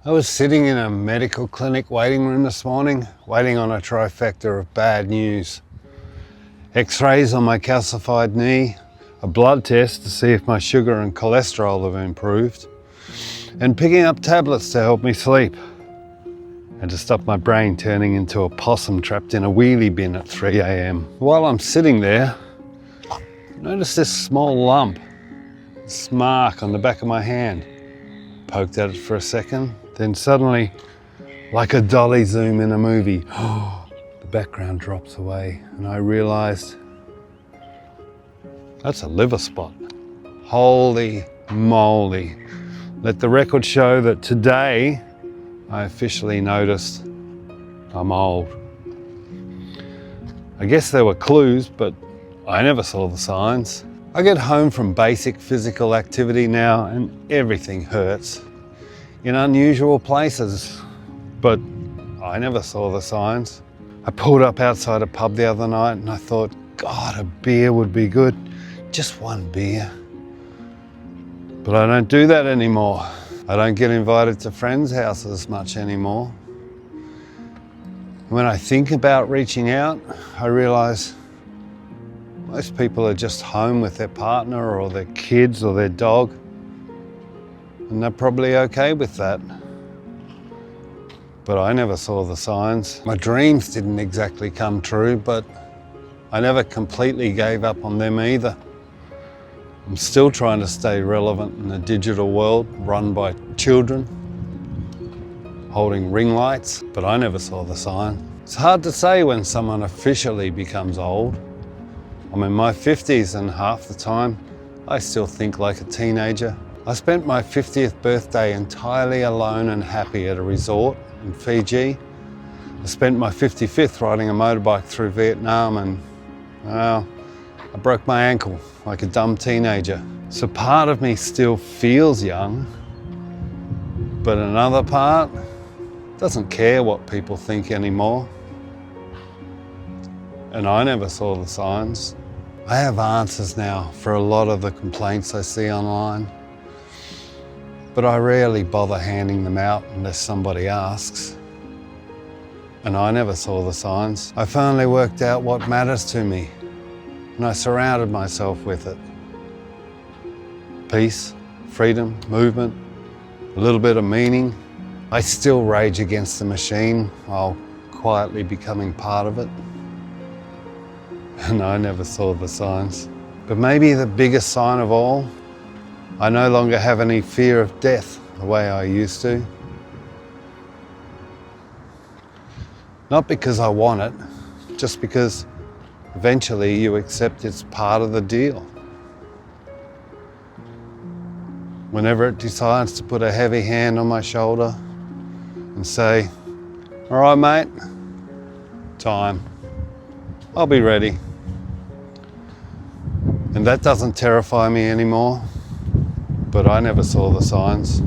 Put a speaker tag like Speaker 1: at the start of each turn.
Speaker 1: I was sitting in a medical clinic waiting room this morning, waiting on a trifecta of bad news. X-rays on my calcified knee, a blood test to see if my sugar and cholesterol have improved, and picking up tablets to help me sleep, and to stop my brain turning into a possum trapped in a wheelie bin at 3 a.m. While I'm sitting there, I noticed this small lump, this mark on the back of my hand. Poked at it for a second, then suddenly, like a dolly zoom in a movie, the background drops away and I realised that's a liver spot. Holy moly. Let the record show that today I officially noticed I'm old. I guess there were clues, but I never saw the signs. I get home from basic physical activity now and everything hurts in unusual places, but I never saw the signs. I pulled up outside a pub the other night and I thought, God, a beer would be good. Just one beer. But I don't do that anymore. I don't get invited to friends' houses much anymore. When I think about reaching out, I realise most people are just home with their partner or their kids or their dog, and they're probably okay with that. But I never saw the signs. My dreams didn't exactly come true, but I never completely gave up on them either. I'm still trying to stay relevant in a digital world run by children, holding ring lights, but I never saw the sign. It's hard to say when someone officially becomes old. I'm in my 50s and half the time I still think like a teenager. I spent my 50th birthday entirely alone and happy at a resort in Fiji. I spent my 55th riding a motorbike through Vietnam and, well, I broke my ankle like a dumb teenager. So part of me still feels young, but another part doesn't care what people think anymore. And I never saw the signs. I have answers now for a lot of the complaints I see online, but I rarely bother handing them out unless somebody asks. And I never saw the signs. I finally worked out what matters to me, and I surrounded myself with it. Peace, freedom, movement, a little bit of meaning. I still rage against the machine while quietly becoming part of it. And I never saw the signs. But maybe the biggest sign of all, I no longer have any fear of death the way I used to. Not because I want it, just because eventually you accept it's part of the deal. Whenever it decides to put a heavy hand on my shoulder and say, all right, mate, time, I'll be ready. And that doesn't terrify me anymore, but I never saw the signs.